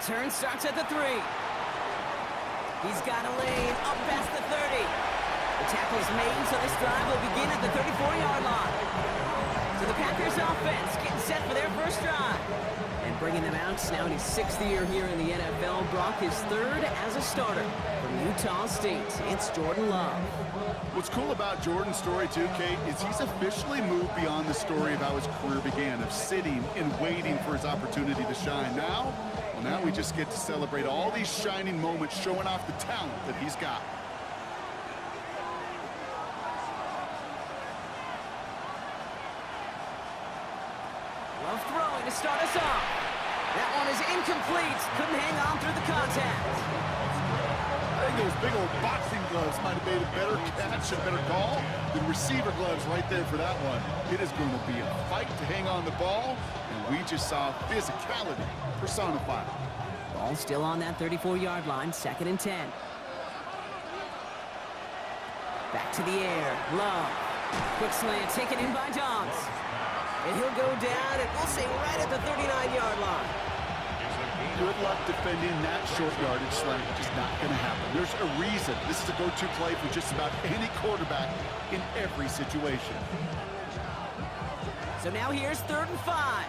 Return starts at the 3. He's got a lane up past the 30. The tackle is made, so this drive will begin at the 34-yard line. So the Packers offense getting set for their first drive. And bringing them out now in his 6th year here in the NFL. Brock his 3rd as a starter from Utah State. It's Jordan Love. What's cool about Jordan's story too, Kate, is he's officially moved beyond the story of how his career began, of sitting and waiting for his opportunity to shine. Now we just get to celebrate all these shining moments, showing off the talent that he's got. Love throwing to start us off. That one is incomplete. Couldn't hang on through the contact. I think those big old boxing gloves might have made a better catch, a better call than receiver gloves right there for that one. It is going to be a fight to hang on the ball, and we just saw physicality personified. Ball still on that 34-yard line, 2nd and 10. Back to the air. Love. Quick slant taken in by Dobbs. And he'll go down, and we'll say right at the 39-yard line. Good luck defending that short yardage slant. Just not going to happen. There's a reason this is a go-to play for just about any quarterback in every situation. So now here's 3rd and 5.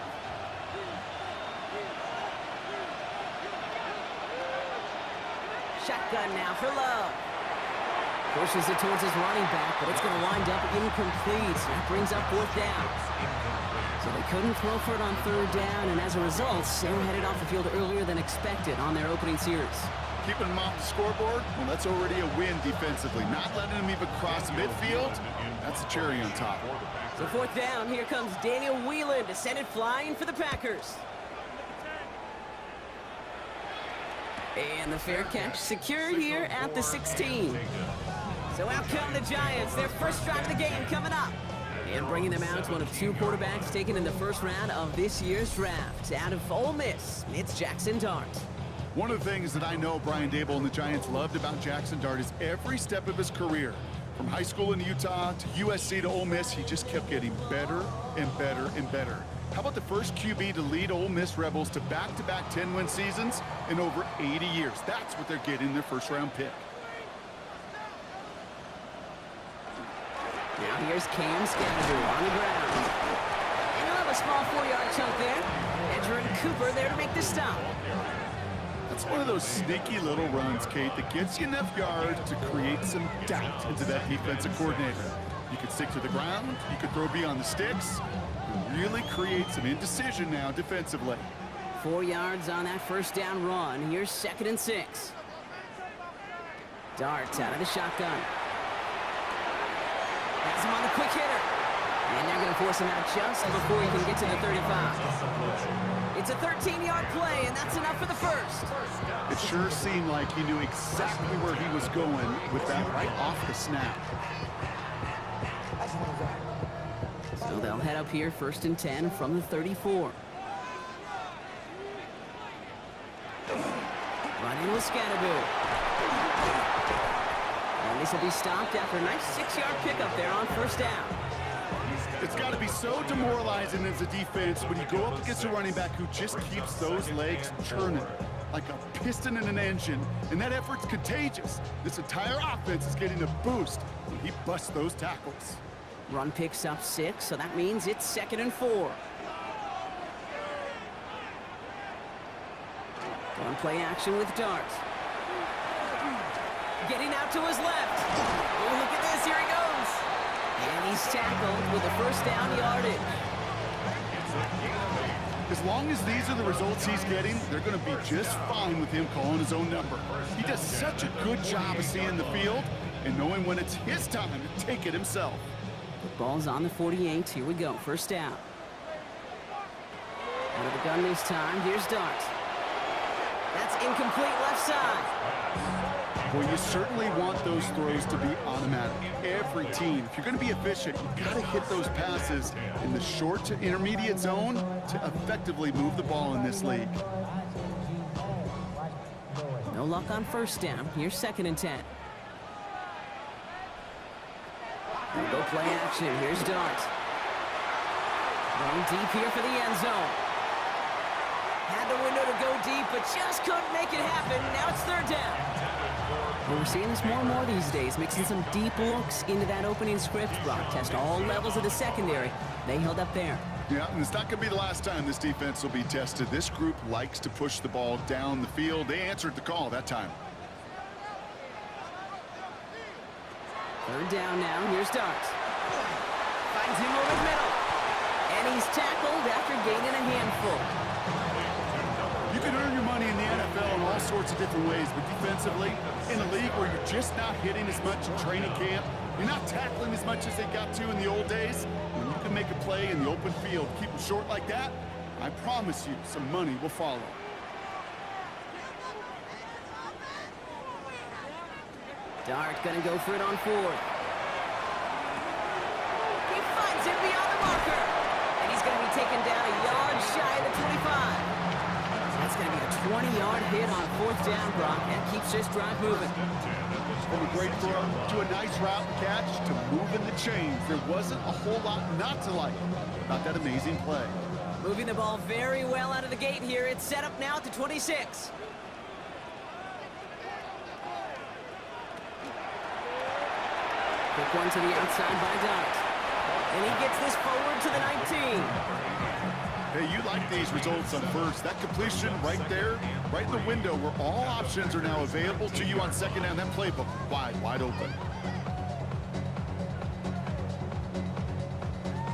Shotgun now for Love. Pushes it towards his running back, but it's going to wind up incomplete. That brings up 4th down. So they couldn't throw for it on 3rd down, and as a result, they were headed off the field earlier than expected on their opening series. Keeping them off the scoreboard, well, that's already a win defensively. Not letting them even cross midfield, that's a cherry on top. So 4th down, here comes Daniel Whelan to send it flying for the Packers. And the fair catch secured here at the 16. So out come the Giants, their first drive of the game coming up. And bringing them out, one of 2 quarterbacks taken in the first round of this year's draft. Out of Ole Miss, it's Jackson Dart. One of the things that I know Brian Daboll and the Giants loved about Jackson Dart is every step of his career. From high school in Utah to USC to Ole Miss, he just kept getting better and better and better. How about the first QB to lead Ole Miss Rebels to back-to-back 10-win seasons in over 80 years? That's what they're getting their first-round pick. Now here's Cam Scadaboo on the ground. And he'll have a small 4-yard chunk there. Edgerrin Cooper there to make the stop. That's one of those sneaky little runs, Kate, that gets you enough yards to create some doubt into that defensive coordinator. You could stick to the ground, you could throw beyond the sticks, and really create some indecision now defensively. 4 yards on that first down run. Here's 2nd and 6. Dart out of the shotgun. Has him on the quick hitter. And they're going to force him out just before he can get to the 35. It's a 13-yard play, and that's enough for the first. It sure seemed like he knew exactly where he was going with that right off the snap. So they'll head up here, 1st and 10 from the 34. Running with Scadaboo. And this will be stopped after a nice 6-yard pickup there on 1st down. It's got to be so demoralizing as a defense when you go up against a running back who just keeps those legs churning like a piston in an engine, and that effort's contagious. This entire offense is getting a boost when he busts those tackles. Run picks up 6, so that means it's 2nd and 4. One play action with Dart. Getting out to his left. Oh, look at this, here he goes. And he's tackled with a 1st down yardage. As long as these are the results he's getting, they're going to be just fine with him calling his own number. He does such a good job of seeing the field and knowing when it's his time to take it himself. The ball's on the 48. Here we go, 1st down. Out of the gun this time, here's Dart. That's incomplete left side. Well, you certainly want those throws to be automatic. Every team, if you're going to be efficient, you've got to hit those passes in the short to intermediate zone to effectively move the ball in this league. No luck on 1st down. Here's 2nd and 10. They'll go play action. Here's Dart. Going deep here for the end zone. Had the window to go deep, but just couldn't make it happen. Now it's third down. Well, we're seeing this more and more these days, mixing some deep looks into that opening script. Brock test all levels of the secondary. They held up there. Yeah, and it's not going to be the last time this defense will be tested. This group likes to push the ball down the field. They answered the call that time. Third down now. Here's Dart. Finds him over the middle. And he's tackled after gaining a handful. You can earn your money in the NFL in all sorts of different ways, but defensively, in a league where you're just not hitting as much in training camp, you're not tackling as much as they got to in the old days, when you can make a play in the open field, keep them short like that, I promise you some money will follow. Dart gonna go for it on fourth. He finds it beyond the marker. And he's gonna be taken down a yard shy of the 25. That's gonna be a 20-yard hit on fourth down, Brock, and keeps this drive moving. From a great throw to a nice route and catch to moving the chains. There wasn't a whole lot not to like about that amazing play. Moving the ball very well out of the gate here. It's set up now at the 26. Quick one to the outside by Dart. And he gets this forward to the 19. Hey, you like these results on first. That completion right there, right in the window where all options are now available to you on second down. That playbook wide open.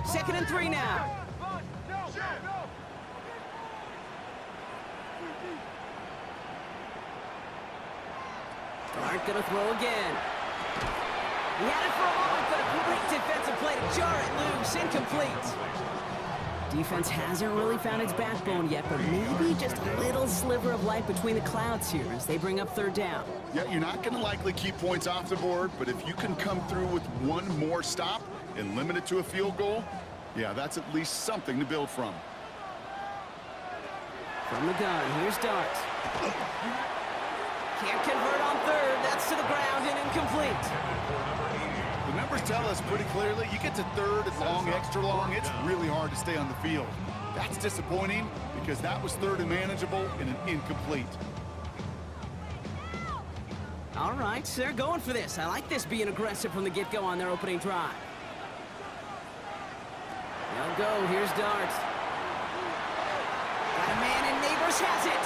2nd and 3 now. Dart gonna throw again. He had it for a moment, but a great defensive play to jar it loose. Incomplete. Defense hasn't really found its backbone yet, but maybe just a little sliver of light between the clouds here as they bring up third down. Yeah, you're not going to likely keep points off the board, but if you can come through with one more stop and limit it to a field goal, yeah, that's at least something to build from. From the gun, here's Dart. Can't convert on third. That's to the ground and incomplete. The numbers tell us pretty clearly, you get to third and long, extra long, it's really hard to stay on the field. That's disappointing because that was third and manageable and an incomplete. All right, they're going for this. I like this being aggressive from the get-go on their opening drive. They'll go. Here's Dart. Got a man and Neighbors has it.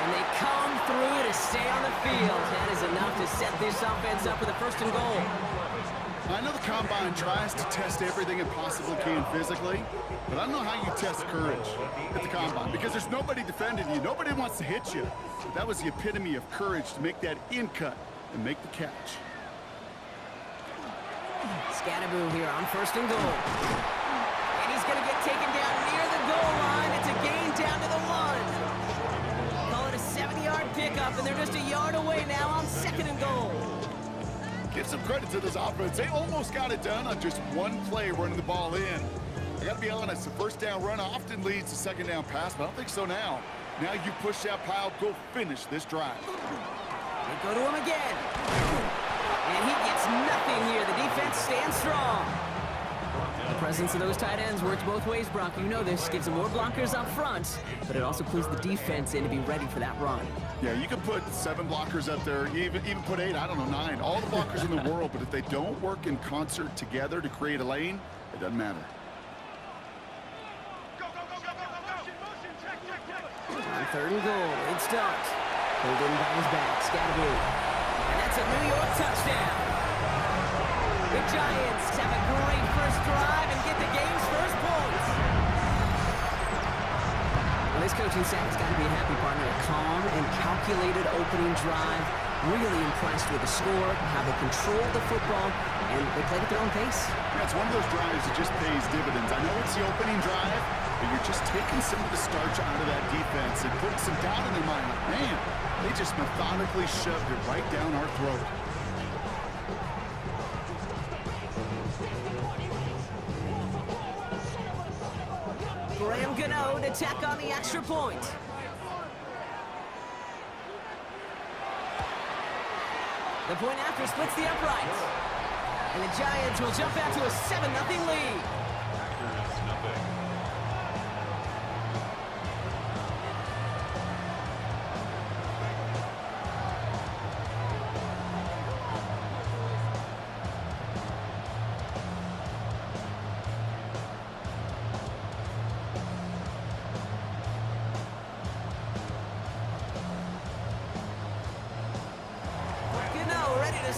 And they come through to stay on the field. That is enough to set this offense up with a 1st and goal. I know the Combine tries to test everything it possibly can physically, but I don't know how you test courage at the Combine because there's nobody defending you. Nobody wants to hit you. But that was the epitome of courage to make that in cut and make the catch. Scatterboo here on 1st and goal. And he's going to get taken down near the goal line. It's a gain down to the 1. Call it a 70-yard pickup, and they're just a yard away now on 2nd and goal. Give some credit to this offense. They almost got it done on just one play running the ball in. I got to be honest, the 1st down run often leads to 2nd down pass, but I don't think so now. Now you push that pile, go finish this drive. They go to him again. And he gets nothing here. The defense stands strong. The presence of those tight ends works both ways, Brock. You know this. Gives them more blockers up front, but it also clues the defense in to be ready for that run. Yeah, you can put 7 blockers up there, even put 8, I don't know, 9. All the blockers in the world, but if they don't work in concert together to create a lane, it doesn't matter. On 3rd and goal, it's Dart. Pulled in by his back, Scatterboo. And that's a New York touchdown. The Giants have a great first drive and get the game's first points. Well, this coaching staff's got to be a happy partner. A calm and calculated opening drive. Really impressed with the score, how they controlled the football, and they played at their own pace. Yeah, it's one of those drives that just pays dividends. I know it's the opening drive, but you're just taking some of the starch out of that defense and putting some doubt in their mind. Like, man, they just methodically shoved it right down our throat. Graham Gano to tack on the extra point. The point after splits the uprights. And the Giants will jump out to a 7-0 lead.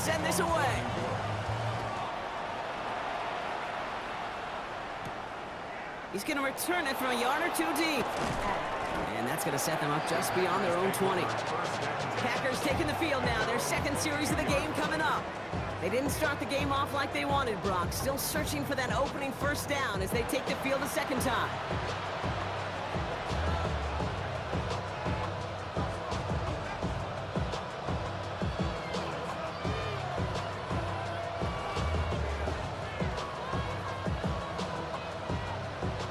send this away. He's going to return it from a yard or two deep. And that's going to set them up just beyond their own 20. Packers taking the field now. Their second series of the game coming up. They didn't start the game off like they wanted, Brock. Still searching for that opening first down as they take the field a second time.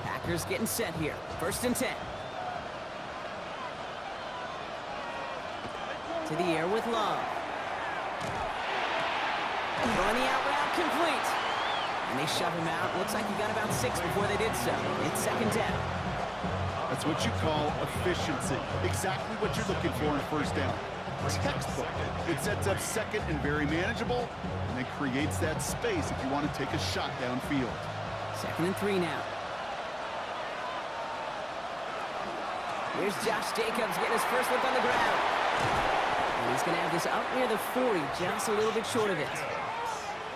Packers getting set here. 1st and 10. To the air with Love. Throwing the out route complete. And they shove him out. Looks like he got about 6 before they did so. It's 2nd down. That's what you call efficiency. Exactly what you're looking for in 1st down. Textbook. It sets up 2nd and very manageable, and it creates that space if you want to take a shot downfield. 2nd and 3 now. Here's Josh Jacobs getting his first look on the ground. And he's going to have this up near the 40, just a little bit short of it.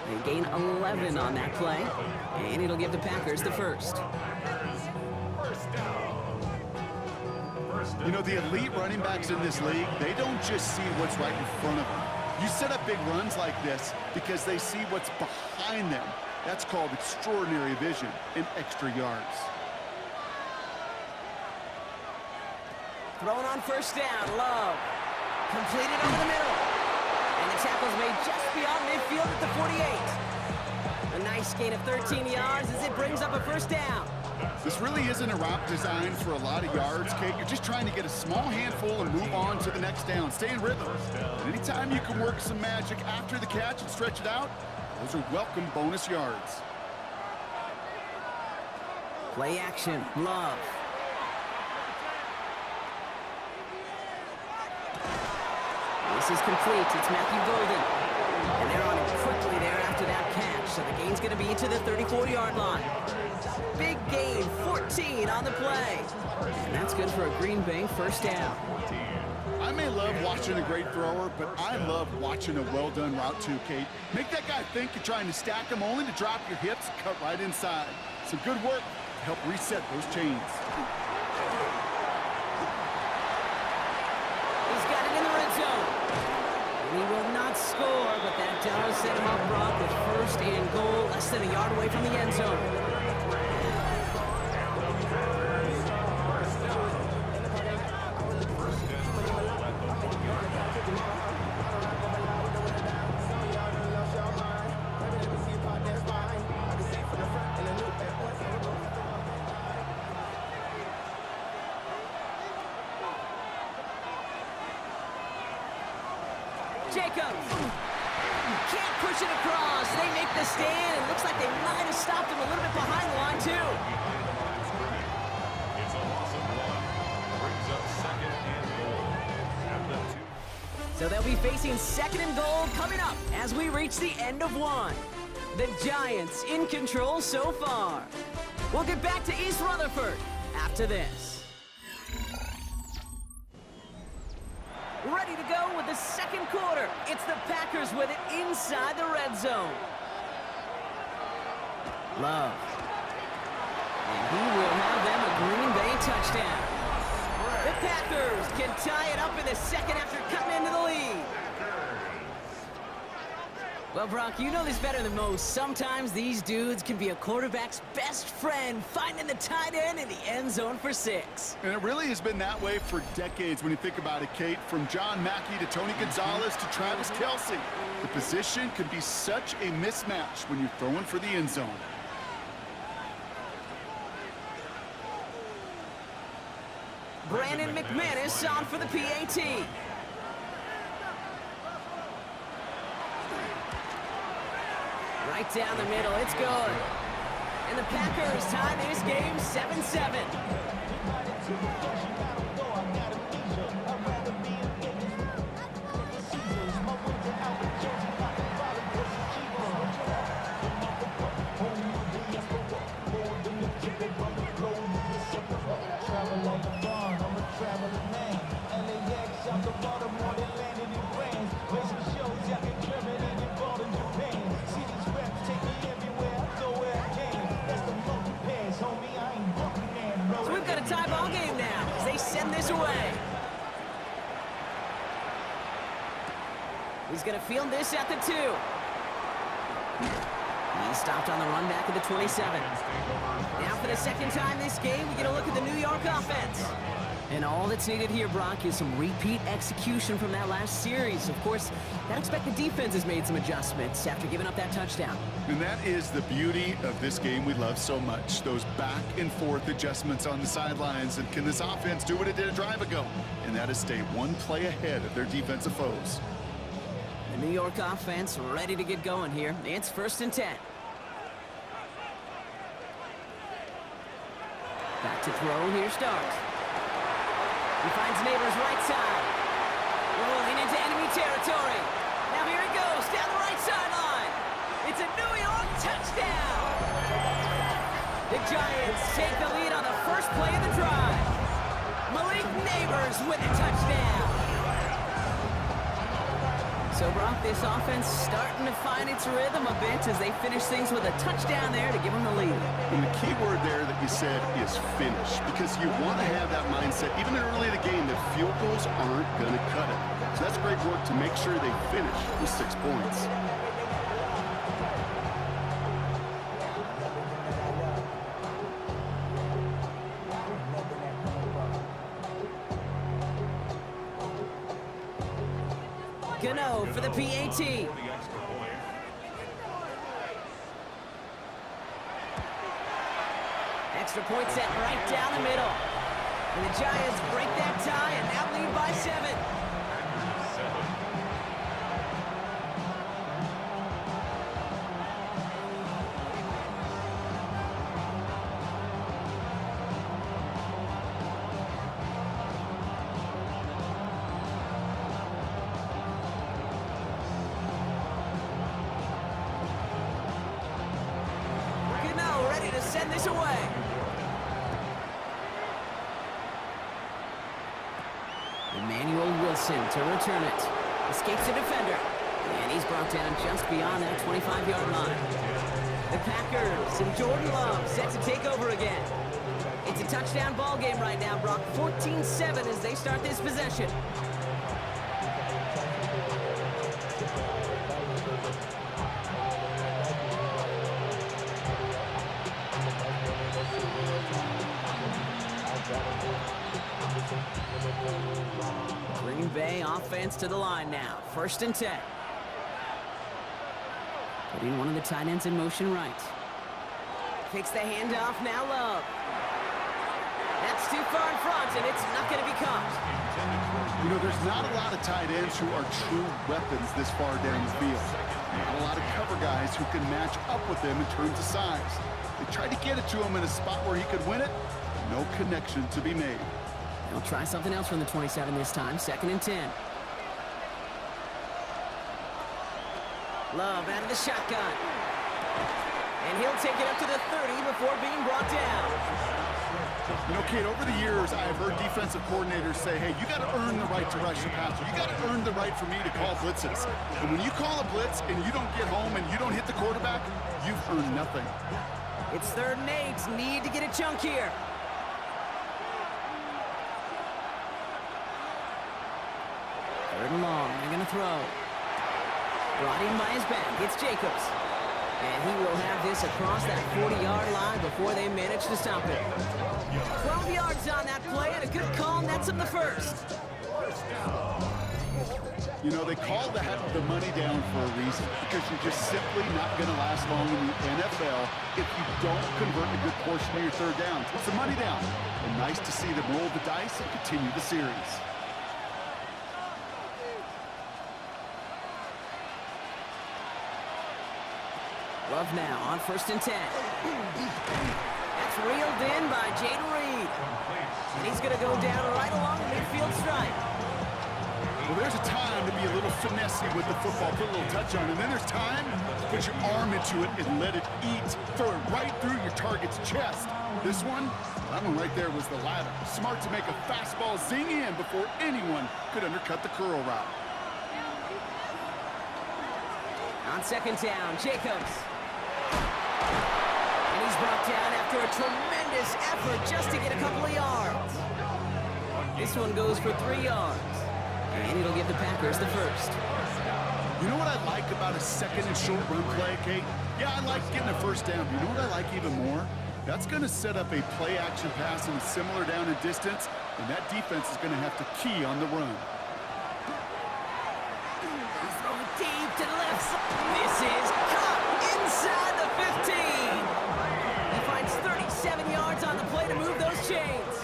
They gain 11 on that play, and it'll give the Packers the first. You know, the elite running backs in this league, they don't just see what's right in front of them. You set up big runs like this because they see what's behind them. That's called extraordinary vision and extra yards. Thrown on 1st down, Love. Completed over the middle. And the tackle's made just beyond midfield at the 48. A nice gain of 13 yards as it brings up a 1st down. This really isn't a route designed for a lot of yards, Kate. You're just trying to get a small handful and move on to the next down. Stay in rhythm. And anytime you can work some magic after the catch and stretch it out, those are welcome bonus yards. Play action, Love. This is complete. It's Matthew Golden. And they're on it quickly there after that catch. So the gain's going to be to the 34-yard line. Big gain, 14 on the play. And that's good for a Green Bay 1st down. I may love watching a great thrower, but I love watching a well-done route too, Kate. Make that guy think you're trying to stack him only to drop your hips and cut right inside. Some good work to help reset those chains. He's got it in the red zone. And he will not score, but that does set him up, Brock, with 1st and goal, less than a yard away from the end zone. Jacobs can't push it across. They make the stand. It looks like they might have stopped him a little bit behind the line, too. It's a loss of 1. Brings up 2nd and goal at the 2. So they'll be facing 2nd and goal coming up as we reach the end of 1. The Giants in control so far. We'll get back to East Rutherford after this. Ready to go with the 2nd quarter. It's the Packers with it inside the red zone. Love. And he will have them a Green Bay touchdown. The Packers can tie it up in the 2nd after cutting into the lead. Well, Brock, you know this better than most. Sometimes these dudes can be a quarterback's best friend, finding the tight end in the end zone for 6. And it really has been that way for decades when you think about it, Kate. From John Mackey to Tony Gonzalez to Travis Kelce. The position can be such a mismatch when you're throwing for the end zone. Brandon McManus on for the PAT. Right down the middle, it's good. And the Packers tie this game 7-7. tie ball game now as they send this away. He's going to field this at the 2. He stopped on the run back at the 27. Now for the second time this game, we get a look at the New York offense. And all that's needed here, Brock, is some repeat execution from that last series. Of course, that expected defense has made some adjustments after giving up that touchdown. And that is the beauty of this game we love so much. Those back and forth adjustments on the sidelines. And can this offense do what it did a drive ago? And that is stay one play ahead of their defensive foes. The New York offense ready to get going here. It's 1st and 10. Back to throw, here starts. He finds Neighbors right side. Rolling into enemy territory. Now here he goes, down the right sideline. It's a New York touchdown. The Giants take the lead on the first play of the drive. Malik Neighbors with a touchdown. So, Brock, this offense starting to find its rhythm a bit as they finish things with a touchdown there to give them the lead. And the key word there that you said is finish, because you want to have that mindset, even early in the game, that field goals aren't going to cut it. So that's great work to make sure they finish with 6 points. Gano for the PAT. Extra point set right down the middle. And the Giants break that tie and now lead by 7. Ready to send this away. Emmanuel Wilson to return it. Escapes the defender. And he's brought down just beyond that 25-yard line. The Packers and Jordan Love set to take over again. It's a touchdown ball game right now, Brock. 14-7 as they start this possession. Green Bay offense to the line now. 1st and 10. Putting one of the tight ends in motion right. Takes the handoff, now Love. That's too far in front, and it's not going to be caught. You know, there's not a lot of tight ends who are true weapons this far down the field. Not a lot of cover guys who can match up with them in terms of size. They tried to get it to him in a spot where he could win it. No connection to be made. They'll try something else from the 27 this time. 2nd and 10. Love out of the shotgun. And he'll take it up to the 30 before being brought down. You know, Kate, over the years, I've heard defensive coordinators say, hey, you got to earn the right to rush the passer. You got to earn the right for me to call blitzes. And when you call a blitz and you don't get home and you don't hit the quarterback, you've earned nothing. It's 3rd and 8. Need to get a chunk here. Third and long. They're going to throw. Brought in by his back. It's Jacobs. And he will have this across that 40-yard line before they manage to stop it. 12 yards on that play and a good call, nets him the first. You know, they call that the money down for a reason, because you're just simply not going to last long in the NFL if you don't convert a good portion of your third downs. It's the money down. And nice to see them roll the dice and continue the series. Love now on 1st and 10. That's reeled in by Jaden Reed. And he's going to go down right along the midfield stripe. Well, there's a time to be a little finessey with the football, put a little touch on it. And then there's time to put your arm into it and let it eat. Throw it right through your target's chest. This one, that one right there was the latter. Smart to make a fastball zing in before anyone could undercut the curl route. On 2nd down, Jacobs. And he's brought down after a tremendous effort just to get a couple of yards. This one goes for 3 yards. And it'll give the Packers the first. You know what I like about a second and short run play, Kate? Yeah, I like getting a first down. You know what I like even more? That's going to set up a play-action pass in a similar down and distance, and that defense is going to have to key on the run. He's throwing deep to the left side. This is caught inside the 15. He finds 37 yards on the play to move those chains.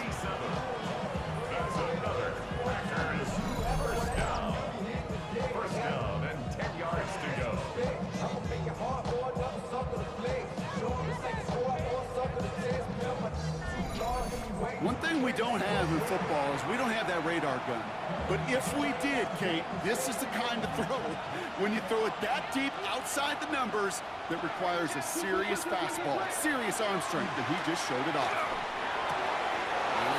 That's another Packers first down and 10 yards to go. One thing we don't have in football is we don't have that radar gun. But if we did, Kate, this is the kind of throw, when you throw it that deep outside the numbers, that requires a serious fastball, serious arm strength, and he just showed it off.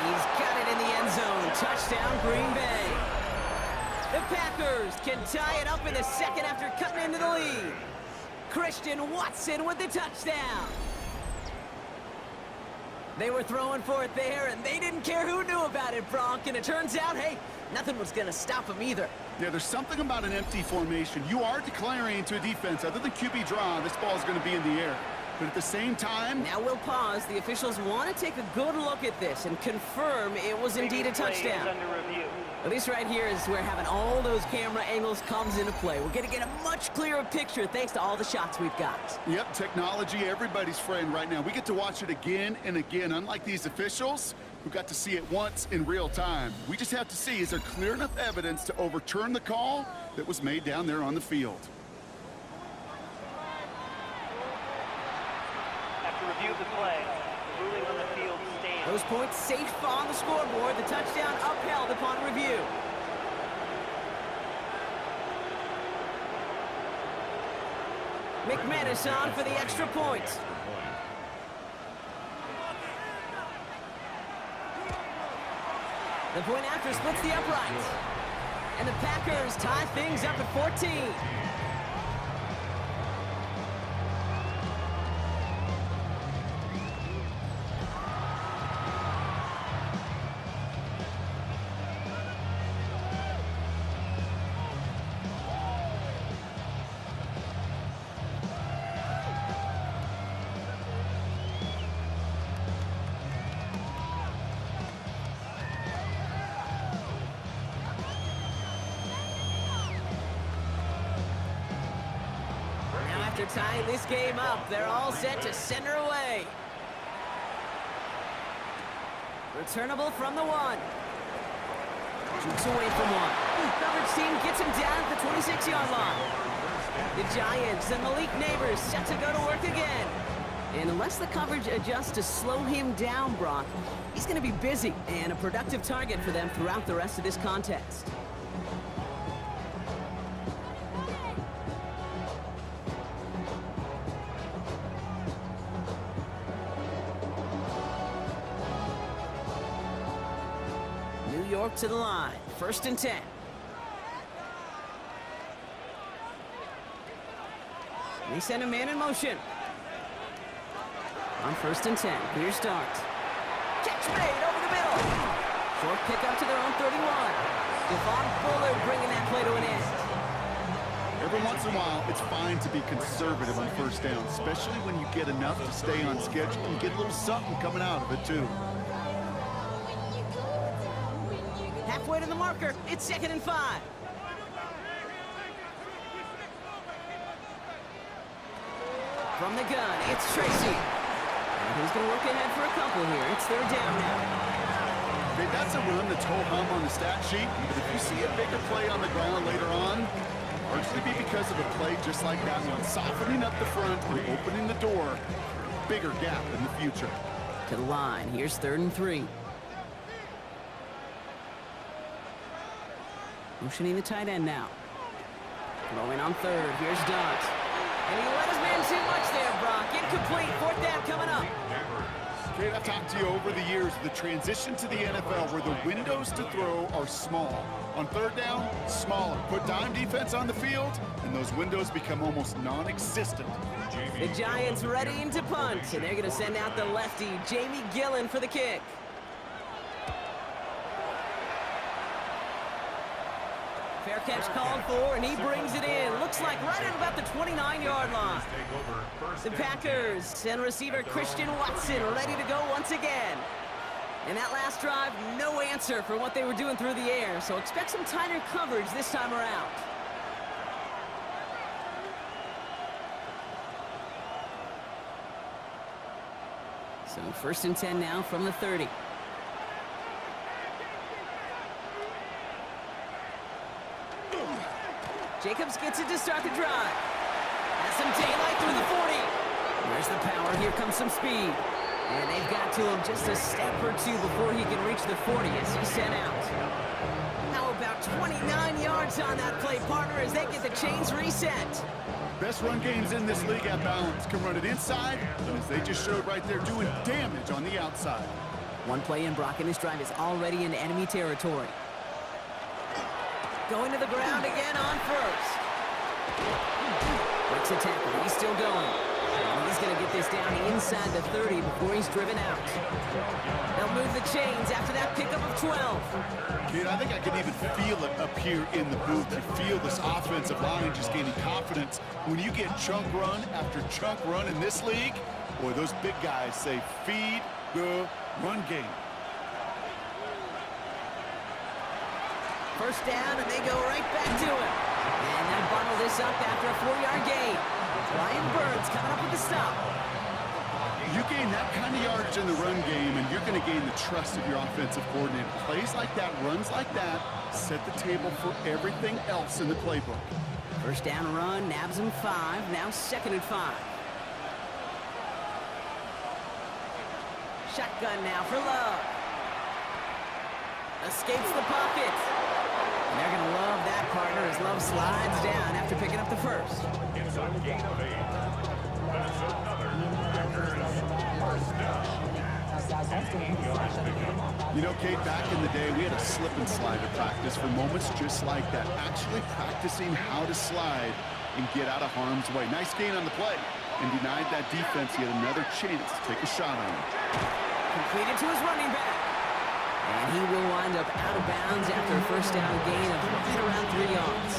He's got it in the end zone. Touchdown, Green Bay. The Packers can tie it up in the second after cutting into the lead. Christian Watson with the touchdown. They were throwing for it there, and they didn't care who knew about it, Bronk. And it turns out, hey, nothing was going to stop them either. Yeah, there's something about an empty formation. You are declaring to a defense, other than QB draw, this ball is going to be in the air. But at the same time... Now we'll pause. The officials want to take a good look at this and confirm it was indeed a touchdown. Well, this right here is where having all those camera angles comes into play. We're going to get a much clearer picture thanks to all the shots we've got. Yep, technology, everybody's friend right now. We get to watch it again and again, unlike these officials who got to see it once in real time. We just have to see, is there clear enough evidence to overturn the call that was made down there on the field? After review of the play, the ruling on the field stands. Those points safe on the scoreboard. The touchdown upheld upon review. McManus on for the extra point. The point after splits the uprights. And the Packers tie things up at 14. After tying this game up, they're all set to send her away. Returnable from the 1. Jukes away from 1. Coverage team gets him down at the 26-yard line. The Giants and Malik Neighbors set to go to work again. And unless the coverage adjusts to slow him down, Brock, he's going to be busy and a productive target for them throughout the rest of this contest. New York to the line. 1st and 10. They send a man in motion. On 1st and 10. Clear start. Catch made over the middle. Short pickup to their own 31. Devon Bullard bringing that play to an end. Every once in a while, it's fine to be conservative on 1st down, especially when you get enough to stay on schedule and get a little something coming out of it, too. Halfway to the marker. It's 2nd and 5. From the gun, it's Tracy. And he's going to work ahead for a couple here. It's 3rd down now. Okay, that's a run that's ho-hum on the stat sheet, but if you see a bigger play on the ground later on, largely be because of a play just like that one, softening up the front or opening the door, bigger gap in the future. To the line. Here's 3rd and 3. Motioning the tight end now. Throwing on 3rd. Here's Dot. And he let his man too much there, Brock. Incomplete. 4th down coming up. Kate, I've talked to you over the years, the transition to the NFL where the windows to throw are small. On 3rd down, smaller. Put dime defense on the field, and those windows become almost non-existent. The Giants readying to punt, and they're going to send out the lefty, Jamie Gillen, for the kick. Fair catch called for, and he brings it in. Looks like right at about the 29-yard line. The Packers and receiver Christian Watson ready to go once again. And that last drive, no answer for what they were doing through the air, so expect some tighter coverage this time around. So 1st and 10 now from the 30. Jacobs gets it to start the drive. Has some daylight through the 40. There's the power. Here comes some speed. And they've got to him just a step or two before he can reach the 40 as he's sent out. Now about 29 yards on that play, partner, as they get the chains reset. Best run games in this league at balance. Can run it inside, and as they just showed right there, doing damage on the outside. One play in, Brock, and this drive is already in enemy territory. Going to the ground again on first. Breaks a tackle. He's still going. And he's going to get this down inside the 30 before he's driven out. They'll move the chains after that pickup of 12. Kid, I think I can even feel it up here in the booth. You feel this offensive line just gaining confidence. When you get chunk run after chunk run in this league, boy, those big guys say feed the run game. First down, and they go right back to him. And they'll bundle this up after a 4-yard gain. Ryan Burns coming up with the stop. You gain that kind of yardage in the run game, and you're going to gain the trust of your offensive coordinator. Plays like that, runs like that, set the table for everything else in the playbook. First down run, nabs him 5, now 2nd and 5. Shotgun now for Love. Escapes the pocket. And they're going to love that, partner, as Love slides down after picking up the first. It's a gain of 8. Minnesota Packers first down. You know, Kate, back in the day, we had a slip and slide to practice for moments just like that. Actually practicing how to slide and get out of harm's way. Nice gain on the play. And denied that defense yet another chance to take a shot on him. Completed to his running back. And he will wind up out of bounds after a first down gain of right around 3 yards.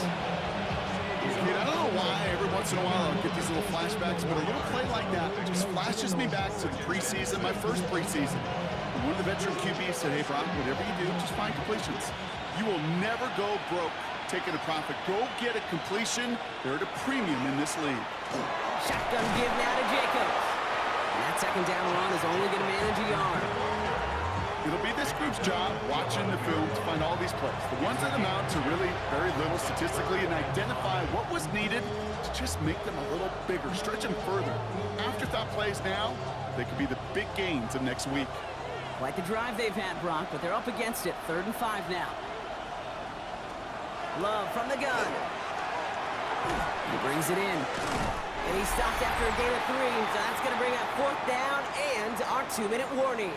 Kate, I don't know why every once in a while I'll get these little flashbacks, but a little play like that just flashes me back to the preseason, my first preseason. And one of the veteran QBs said, hey, Brock, whatever you do, just find completions. You will never go broke taking a profit. Go get a completion. They're at a premium in this league. Shotgun give now to Jacobs. And that second down run is only going to manage a yard. It'll be this group's job watching the film to find all these plays. The ones that amount to really very little statistically and identify what was needed to just make them a little bigger, stretch them further. Afterthought plays now, they could be the big gains of next week. Quite the drive they've had, Brock, but they're up against it. 3rd and 5 now. Love from the gun. He brings it in. And he's stopped after a gain of 3, so that's going to bring up 4th down and our 2-minute warning.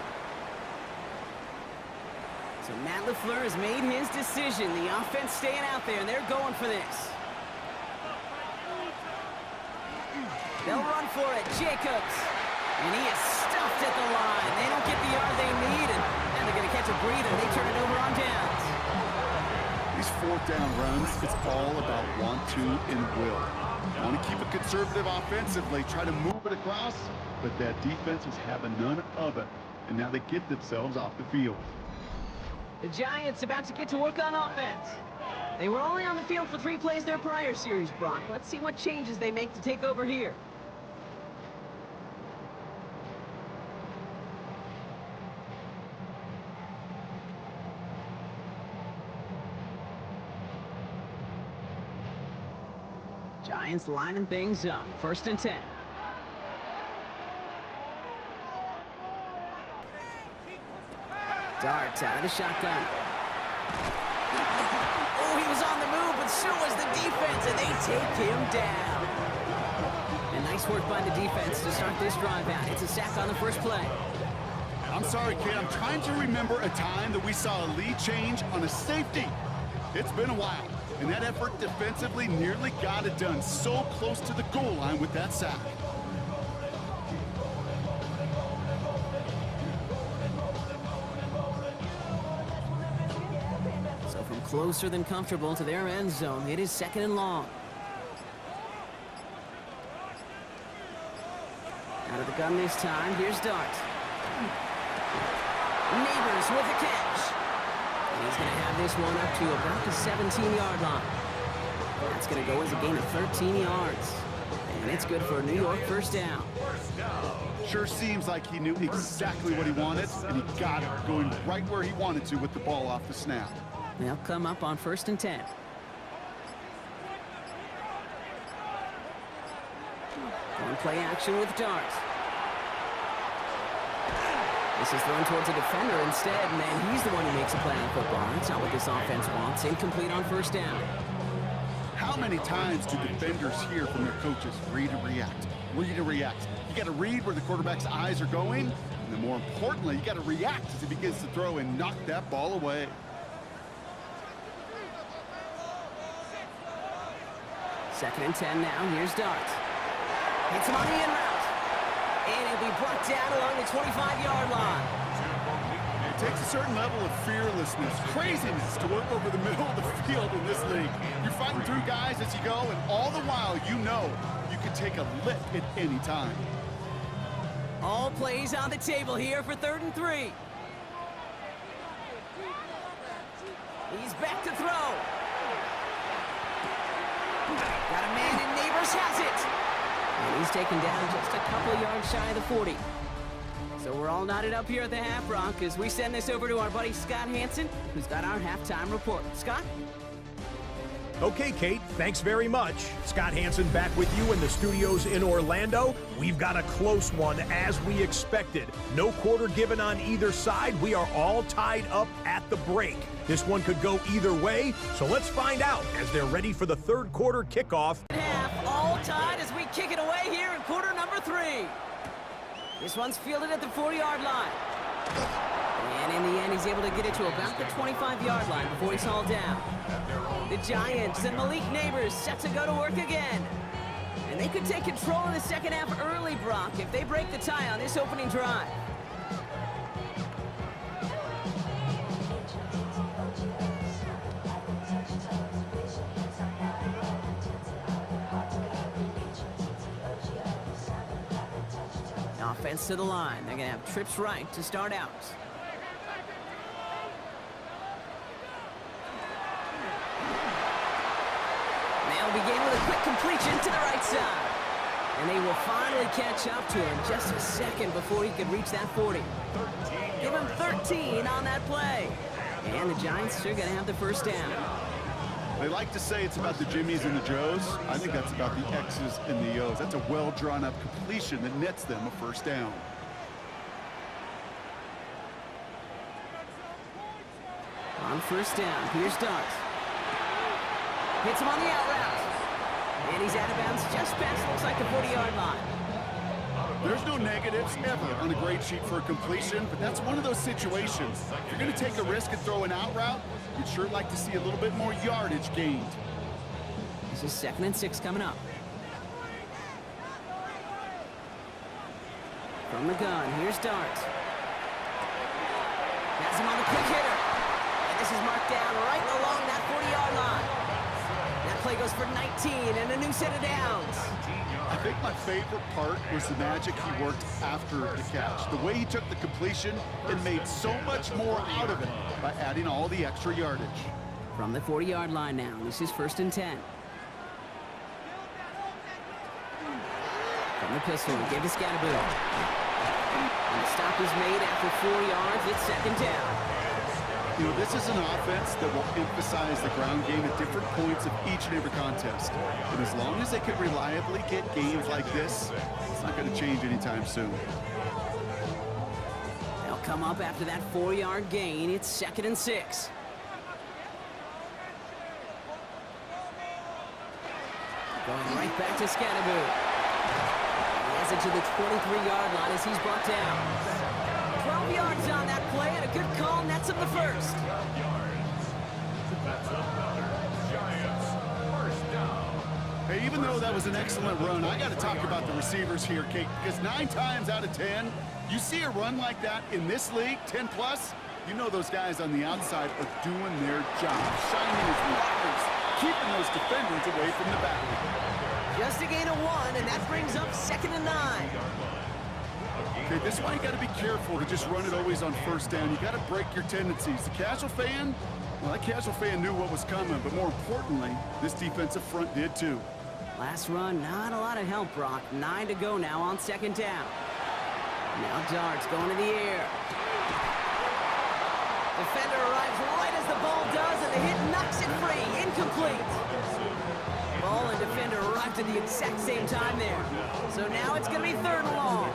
So Matt LaFleur has made his decision. The offense staying out there, and they're going for this. They'll run for it. Jacobs. And he is stuffed at the line. They don't get the yard they need, and they're going to catch a breather. They turn it over on downs. These 4th down runs, it's all about want to and will. Want to keep it conservative offensively, try to move it across, but that defense is having none of it, and now they get themselves off the field. The Giants about to get to work on offense. They were only on the field for 3 plays their prior series, Brock. Let's see what changes they make to take over here. Giants lining things up. 1st and 10. Dart out of the shotgun. Oh, he was on the move, but so was the defense, and they take him down. And nice work by the defense to start this drive out. It's a sack on the first play. I'm sorry, kid. I'm trying to remember a time that we saw a lead change on a safety. It's been a while, and that effort defensively nearly got it done. So close to the goal line with that sack. closer than comfortable to their end zone. It is 2nd and long. Out of the gun this time. Here's Dart. Neighbors with the catch. And he's going to have this one up to about the 17-yard line. That's going to go as a gain of 13 yards. And it's good for a New York first down. Sure seems like he knew exactly what he wanted, and he got it, going right where he wanted to with the ball off the snap. They'll come up on 1st and 10. Going play action with Dart. This is thrown towards a defender instead, and then he's the one who makes a play on football. That's not what this offense wants. Incomplete on 1st down. How many times do defenders hear from their coaches, read and react, read and react? You got to read where the quarterback's eyes are going, and then more importantly, you got to react as he begins to throw and knock that ball away. Second and 10 now. Here's Dart. Hits him on the in route. And it'll be brought down along the 25-yard line. It takes a certain level of fearlessness, craziness to work over the middle of the field in this league. You're fighting through guys as you go, and all the while you know you can take a lick at any time. All plays on the table here for 3rd and 3. He's back to throw. Got a man and Neighbors has it. And he's taken down just a couple yards shy of the 40. So we're all knotted up here at the half, Brock, as we send this over to our buddy Scott Hansen, who's got our halftime report. Scott? Okay, Kate, thanks very much. Scott Hansen back with you in the studios in Orlando. We've got a close one, as we expected. No quarter given on either side. We are all tied up at the break. This one could go either way, so let's find out as they're ready for the 3rd quarter kickoff. Half, all tied as we kick it away here in quarter number 3. This one's fielded at the 4-yard line. And in the end, he's able to get it to about the 25-yard line before he's hauled down. The Giants and Malik Neighbors set to go to work again. And they could take control of the second half early, Brock, if they break the tie on this opening drive. Offense to the line. They're going to have trips right to start out. They'll begin with a quick completion to the right side. And they will finally catch up to him just a second before he could reach that 40. Give him 13 on that play. And the Giants are going to have the first down. They like to say it's about the Jimmies and the Joes. I think that's about the X's and the O's. That's a well-drawn-up completion that nets them a first down. On first down, here's Dart. Hits him on the out route. And he's out of bounds just past, looks like the 40-yard line. There's no negatives ever on a grade sheet for a completion, but that's one of those situations. If you're going to take a risk and throw an out route, you'd sure like to see a little bit more yardage gained. This is 2nd and 6 coming up. From the gun, here's Dart. Has him on the quick hitter. And this is marked down right along that 40-yard line. That play goes for 19 and a new set of downs. I think my favorite part was the magic he worked after the catch. The way he took the completion and made so much more out of it by adding all the extra yardage. From the 40-yard line now, this is 1st and 10. From the pistol, he gave to Scatterboot. And the stop is made after 4 yards. It's 2nd down. You know, this is an offense that will emphasize the ground game at different points of each and every contest. And as long as they can reliably get games like this, it's not going to change anytime soon. They'll come up after that 4-yard gain. It's 2nd and 6. Going right back to Scatterboot. He has it to the 23-yard line as he's brought down. 12 yards on that play, and a good call nets him the first. Hey, even though that was an excellent run, I got to talk about the receivers here, Kate, because 9 times out of 10, you see a run like that in this league, 10 plus, You know those guys on the outside are doing their job, shining as rockers, keeping those defenders away from the back. Just a gain of 1, and that brings up 2nd and 9. Okay, this is why you got to be careful to just run it always on first down. You got to break your tendencies. The casual fan, well, that casual fan knew what was coming, but more importantly, this defensive front did too. Last run, not a lot of help, Brock. 9 to go now on 2nd down. Now Darts going to the air. Defender arrives right as the ball does, and the hit knocks it free. Incomplete. Ball and defender arrived at the exact same time there. So now it's going to be 3rd and long.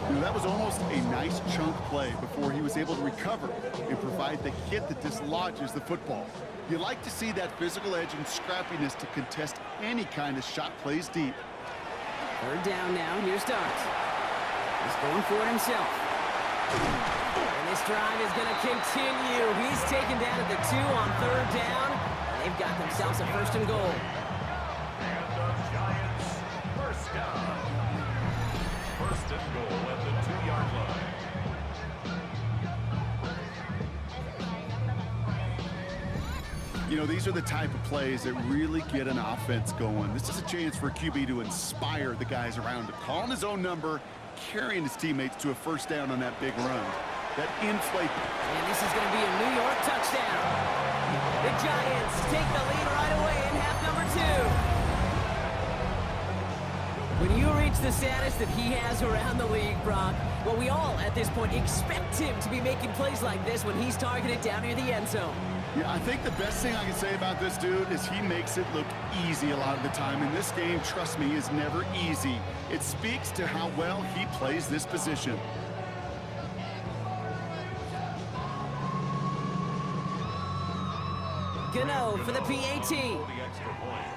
You know, that was almost a nice chunk play before he was able to recover and provide the hit that dislodges the football. You like to see that physical edge and scrappiness to contest any kind of shot plays deep. 3rd down now. Here's Darts. He's going for it himself. And this drive is going to continue. He's taken down at the 2 on 3rd down. They've got themselves a 1st and goal. And the Giants, 1st down. 1st and goal at the 2-yard line. You know, these are the type of plays that really get an offense going. This is a chance for a QB to inspire the guys around him. Calling his own number, carrying his teammates to a 1st down on that big run. That inflate. And this is going to be a New York touchdown. The Giants take the lead right away in half number 2. When you reach the status that he has around the league, Brock, well, we all at this point expect him to be making plays like this when he's targeted down near the end zone. Yeah, I think the best thing I can say about this dude is he makes it look easy a lot of the time. And this game, trust me, is never easy. It speaks to how well he plays this position. Gano for the PAT. The extra point.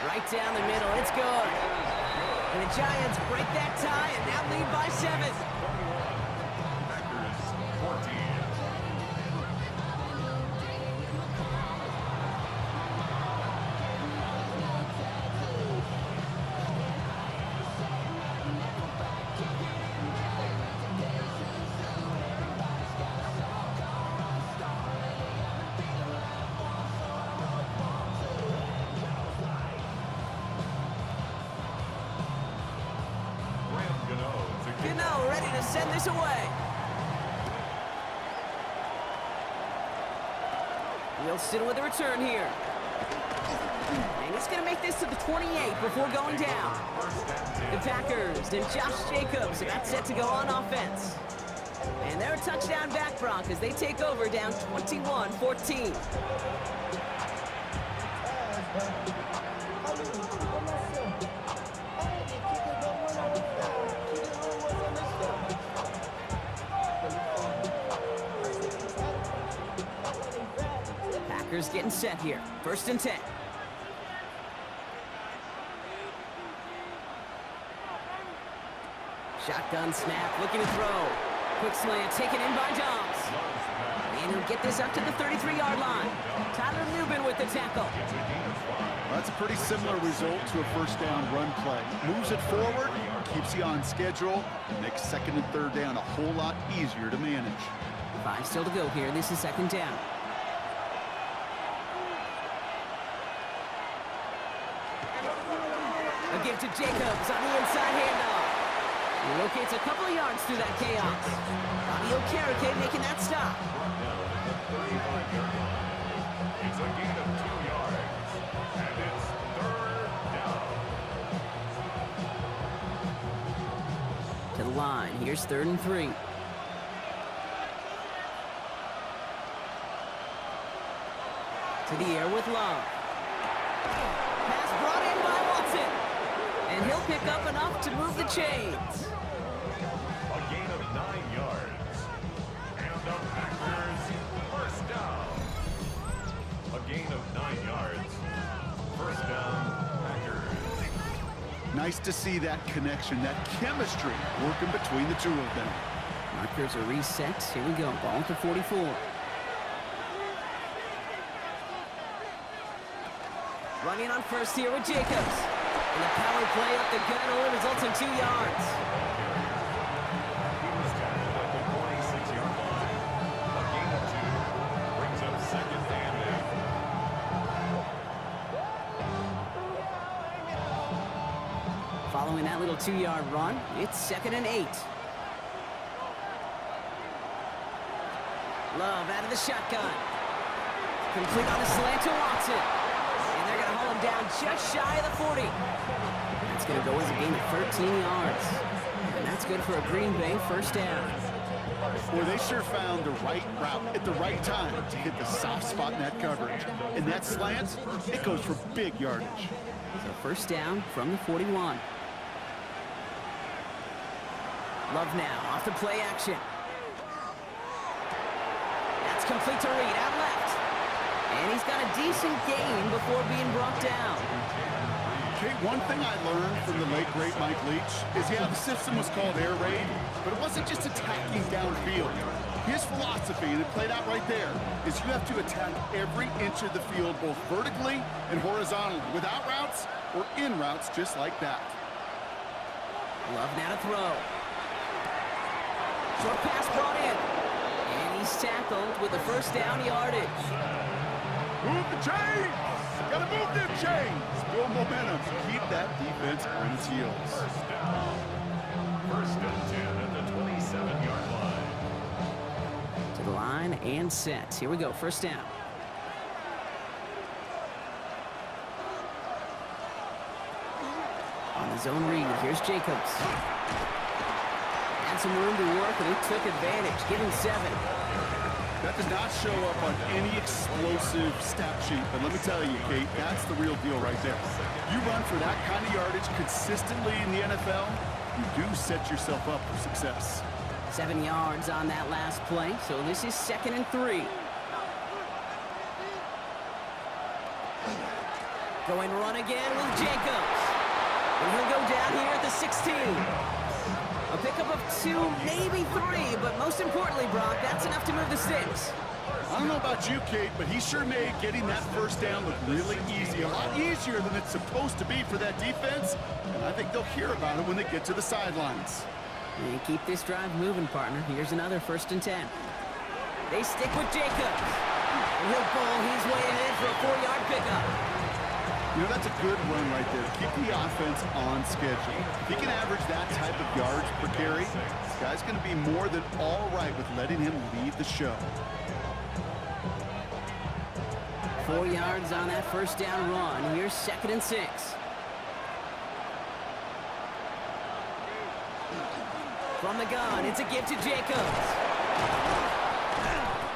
Right down the middle, it's good. And the Giants break that tie and now lead by 7. Packers, 14. Gano ready to send this away. Wilson with a return here. And he's going to make this to the 28 before going down. The Packers and Josh Jacobs about set to go on offense. And they're a touchdown back, Brock, as they take over down 21-14. Packers getting set here. 1st and 10. Shotgun snap, looking to throw. Quick slant, taken in by Dobbs. And he'll get this up to the 33-yard line. Tyler Newman with the tackle. That's a pretty similar result to a 1st down run play. Moves it forward, keeps you on schedule, and makes 2nd and 3rd down a whole lot easier to manage. 5 still to go here. This is 2nd down. A give to Jacobs on the inside handoff. He locates a couple of yards through that chaos. Bobby Okereke making that stop. It's a gain of 2 yards, and it's 3rd down. To the line. Here's 3rd and 3. To the air with Love. Pass brought in by Watson. And he'll pick up enough to move the chains. A gain of 9 yards. And the Packers, 1st down. A gain of 9 yards. 1st down, Packers. Nice to see that connection, that chemistry working between the two of them. Markers are reset. Here we go. Ball to 44. Running on 1st here with Jacobs. And the power play up the gut only results in 2 yards. He was tackled at the 46-yard line. A gain of 2 brings up second and 8. Following that little 2-yard run, it's 2nd and 8. Love out of the shotgun. Complete on a slant to Watson. And they're going to haul him down just shy of the 40. That's going to go as a gain of 13 yards. And that's good for a Green Bay first down. Boy, they sure found the right route at the right time to hit the soft spot in that coverage. And that slant, it goes for big yardage. So first down from the 41. Love now off the play action. That's complete to Reed out left. And he's got a decent gain before being brought down. Kate, one thing I learned from the late, great Mike Leach is, yeah, the system was called air raid, but it wasn't just attacking downfield. His philosophy, and it played out right there, is you have to attack every inch of the field, both vertically and horizontally, without routes or in routes just like that. Love now to throw. Short pass brought in. And he's tackled with the first down yardage. Move the chains! Gotta move them chains! Build momentum to keep that defense on its heels. First down. First and 10 at the 27-yard line. To the line and set. Here we go, first down. On the zone read, here's Jacobs. Had some room to work, and he took advantage, giving 7. That does not show up on any explosive stat sheet, but let me tell you, Kate, that's the real deal right there. You run for that kind of yardage consistently in the NFL, you do set yourself up for success. 7 yards on that last play, so this is 2nd and 3. Going run again with Jacobs. And he'll go down here at the 16. A pickup of 2, maybe 3, but most importantly, Brock, that's enough to move the sticks. I don't know about you, Kate, but he sure made getting that first down look really easy. A lot easier than it's supposed to be for that defense, and I think they'll hear about it when they get to the sidelines. And keep this drive moving, partner. Here's another 1st and 10. They stick with Jacobs. And he'll pull his way ahead for a 4-yard pickup. You know, that's a good run right there. Keep the offense on schedule. If he can average that type of yards per carry, this guy's going to be more than all right with letting him lead the show. 4 yards on that first down run. Here's 2nd and 6. From the gun, it's a give to Jacobs.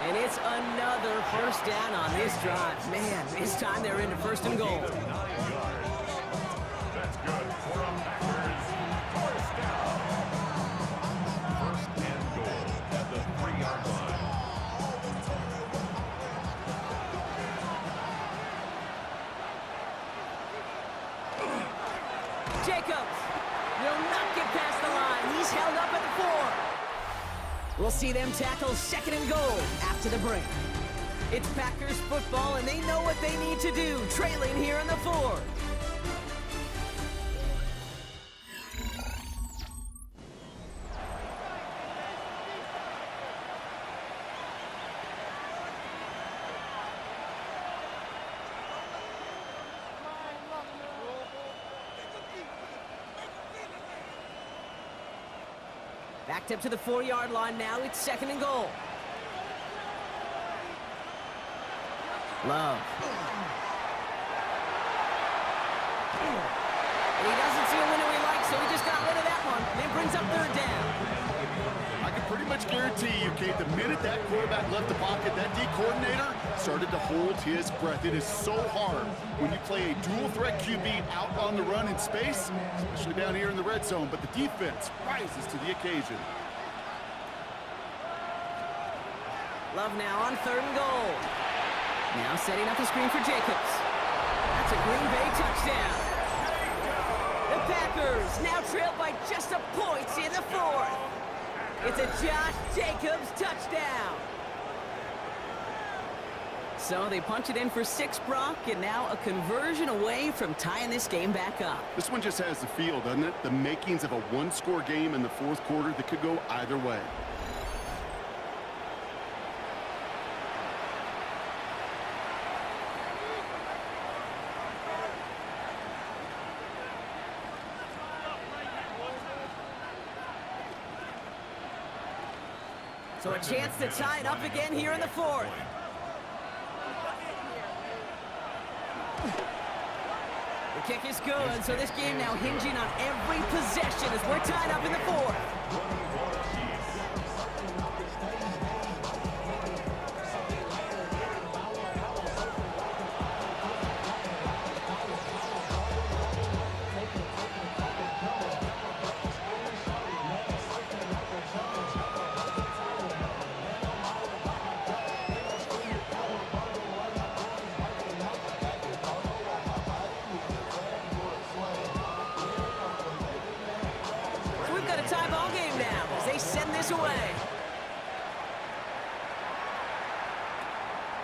And it's another first down on this drive. Man, this time they're into 1st and goal. 9 yards. That's good for a Packers first down. 1st and goal at the 3-yard line. Jacobs will not get past the line. He's held up at the 4. We'll see them tackle 2nd and goal after the break. It's Packers football, and they know what they need to do, trailing here in the 4. Backed up to the 4-yard line now. It's 2nd and goal. Love. And he doesn't see a window he likes, so he just got rid of that one. And it brings up 3rd down. I can pretty much guarantee you, Kate, the minute that quarterback left the pocket, that D coordinator started to hold his breath. It is so hard when you play a dual-threat QB out on the run in space, especially down here in the red zone, but the defense rises to the occasion. Love now on 3rd and goal. Now setting up the screen for Jacobs. That's a Green Bay touchdown. The Packers now trail by just a point in the 4th. It's a Josh Jacobs touchdown. So they punch it in for 6, Brock, and now a conversion away from tying this game back up. This one just has the feel, doesn't it? The makings of a one-score game in the fourth quarter that could go either way. So a chance to tie it up again here in the fourth. The kick is good, so this game now hinging on every possession as we're tied up in the fourth. Away.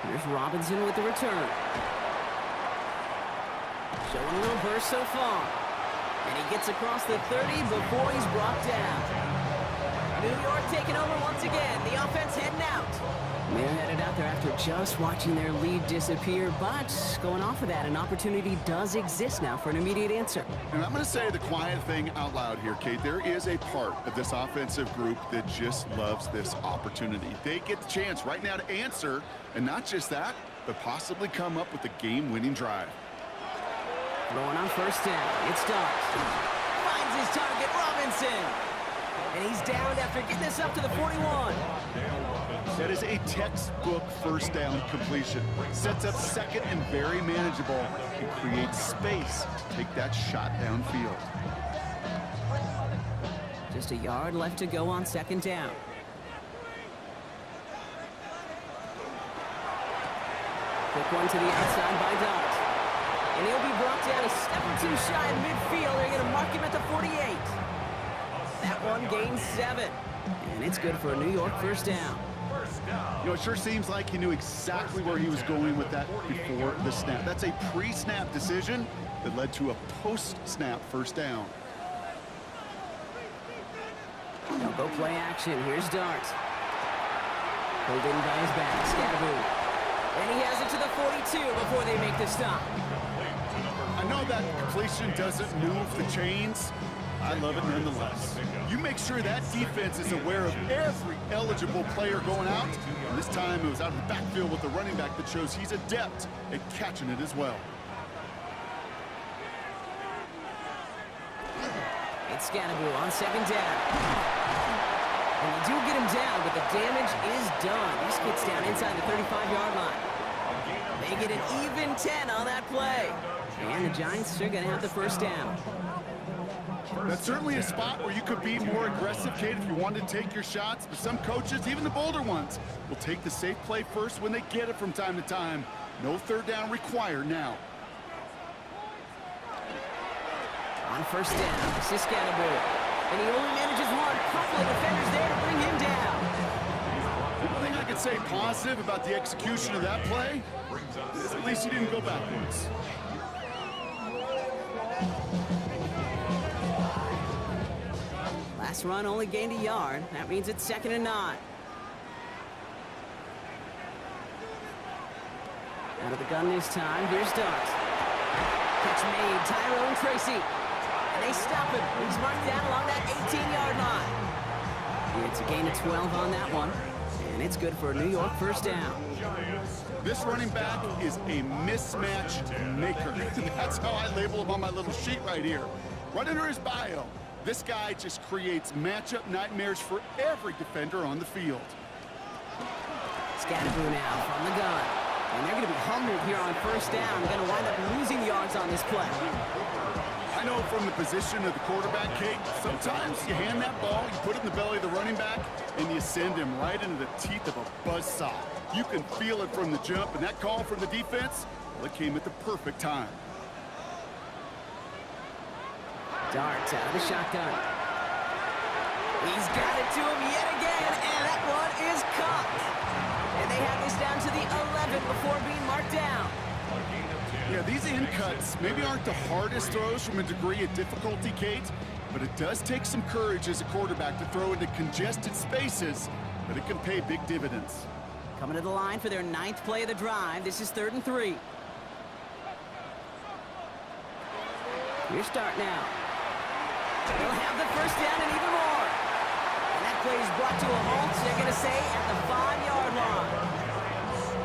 Here's Robinson with the return. Showing a little burst so far. And he gets across the 30 before he's brought down. New York taking over once again. The offense heading out. They're headed out there after just watching their lead disappear, but going off of that, an opportunity does exist now for an immediate answer. And I'm going to say the quiet thing out loud here, Kate. There is a part of this offensive group that just loves this opportunity. They get the chance right now to answer, and not just that, but possibly come up with a game-winning drive. Throwing on first down. It starts. Finds his target, Robinson. And he's downed after getting this up to the 41. That is a textbook first down completion. Sets up second and very manageable and creates space to take that shot downfield. Just a yard left to go on second down. Quick one to the outside by Dart. And he'll be brought down a step or two shy of midfield. They're going to mark him at the 48. That one gains 7. And it's good for a New York first down. You know, it sure seems like he knew exactly where he was going with that before the snap. That's a pre-snap decision that led to a post-snap first down. Now go play action. Here's Dart. Pulled in by his back. Scatteroo. And he has it to the 42 before they make the stop. I know that completion doesn't move the chains. I love it nonetheless. You make sure that defense is aware of every eligible player going out. And this time it was out of the backfield with the running back that shows he's adept at catching it as well. It's Scatteroo on second down. And they do get him down, but the damage is done. This gets down inside the 35-yard line. They get an even 10 on that play. And the Giants are going to have the first down. That's certainly a spot where you could be more aggressive, Kate, if you wanted to take your shots. But some coaches, even the bolder ones, will take the safe play first when they get it from time to time. No third down required now. On first down, this is Scatteroo. And he only manages one. Couple of defenders there to bring him down. The only thing I could say positive about the execution of that play is at least he didn't go backwards. Last run only gained a yard. That means it's 2nd and 9. Out of the gun this time. Here's Dart. Catch made. Tyrone Tracy. And they stop him. He's marked down along that 18-yard line. It's a gain of 12 on that one. And it's good for a New York first down. This running back is a mismatch maker. That's how I label him on my little sheet right here. Right under his bio. This guy just creates matchup nightmares for every defender on the field. Scatteroo now from the gun. And they're going to be humbled here on first down. Going to wind up losing yards on this play. I know from the position of the quarterback, Kate, sometimes you hand that ball, you put it in the belly of the running back, and you send him right into the teeth of a buzzsaw. You can feel it from the jump, and that call from the defense, well, it came at the perfect time. Dart out of the shotgun. He's got it to him yet again, and that one is caught. And they have this down to the 11 before being marked down. Yeah, these in cuts maybe aren't the hardest throws from a degree of difficulty, Kate, but it does take some courage as a quarterback to throw into congested spaces, but it can pay big dividends. Coming to the line for their 9th play of the drive. This is 3rd and 3. Your start now. They'll have the first down and even more. And that play is brought to a halt, so they're going to say at the 5-yard line.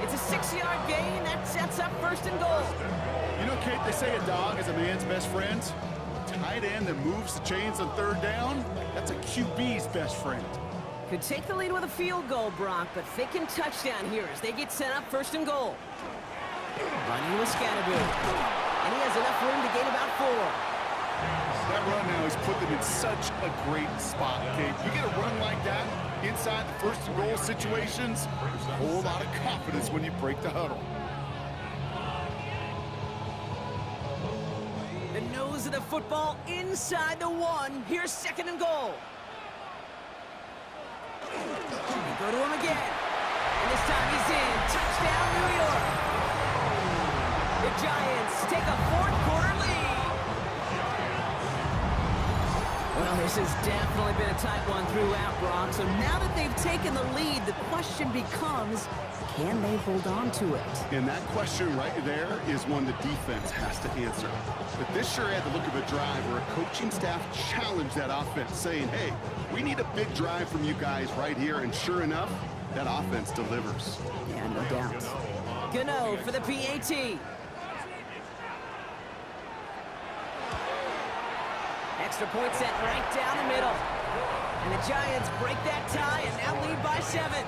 It's a 6-yard gain. That sets up 1st and goal. You know, Kate, they say a dog is a man's best friend. A tight end that moves the chains on 3rd down, that's a QB's best friend. Could take the lead with a field goal, Brock, but thinking touchdown here as they get set up 1st and goal. Running with Scatterby. And he has enough room to gain about 4. That run now has put them in such a great spot, Kate. You get a run like that inside the 1st and goal situations, there's a whole lot of confidence when you break the huddle. The nose of the football inside the 1. Here's 2nd and goal. They go to him again. And this time he's in. Touchdown, New York. The Giants take a 4th-quarter lead. Well, this has definitely been a tight one throughout, Brock. So now that they've taken the lead, the question becomes, can they hold on to it? And that question right there is one the defense has to answer. But this sure had the look of a drive where a coaching staff challenged that offense, saying, hey, we need a big drive from you guys right here. And sure enough, that offense delivers. Yeah, no doubt. Gano for the PAT. Extra point set right down the middle. And the Giants break that tie and now lead by 7.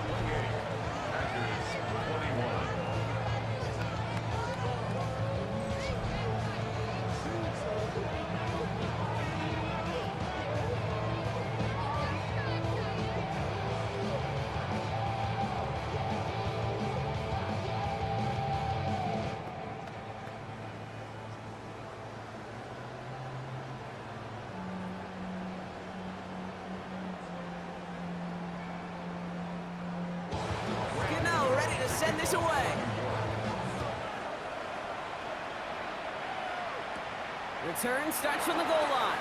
Send this away. Return starts from the goal line.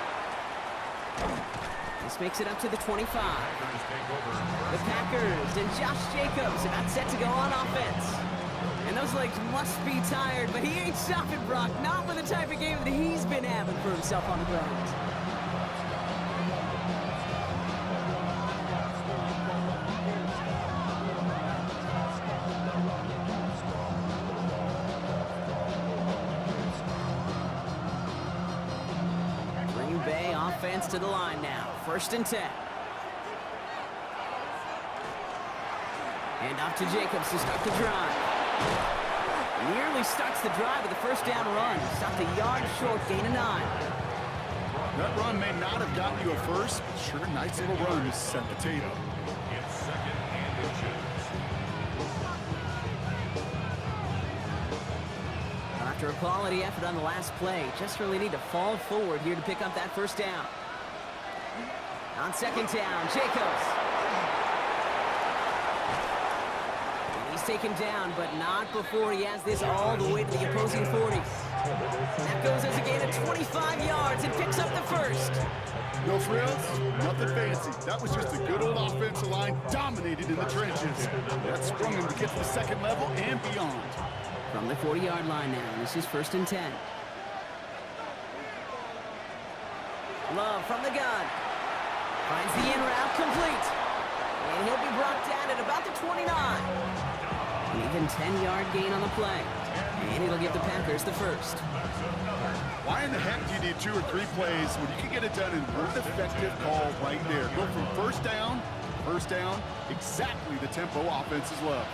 This makes it up to the 25. The Packers and Josh Jacobs about set to go on offense. And those legs must be tired, but he ain't stopping, Brock. Not with the type of game that he's been having for himself on the ground. Offense to the line now. 1st and 10. And off to Jacobs to start the drive. Nearly starts the drive with a 1st down run. Stopped a yard short, gain of 9. That run may not have gotten you a first, but sure, nice little run to set the table. It's 2nd and inches. After a quality effort on the last play, just really need to fall forward here to pick up that 1st down. On 2nd down, Jacobs. And he's taken down, but not before he has this all the way to the opposing 40. That goes as a gain of 25 yards and picks up the 1st. No frills, nothing fancy. That was just a good old offensive line dominated in the trenches. That sprung him to get to the 2nd level and beyond. From the 40-yard line now, this is 1st and 10. Love from the gun. Finds the in route complete. And he'll be brought down at about the 29. An even 10-yard gain on the play. And it'll give the Packers the 1st. Why in the heck do you need 2 or 3 plays when you can get it done in one effective call right there? Go from 1st down, exactly the tempo offenses love.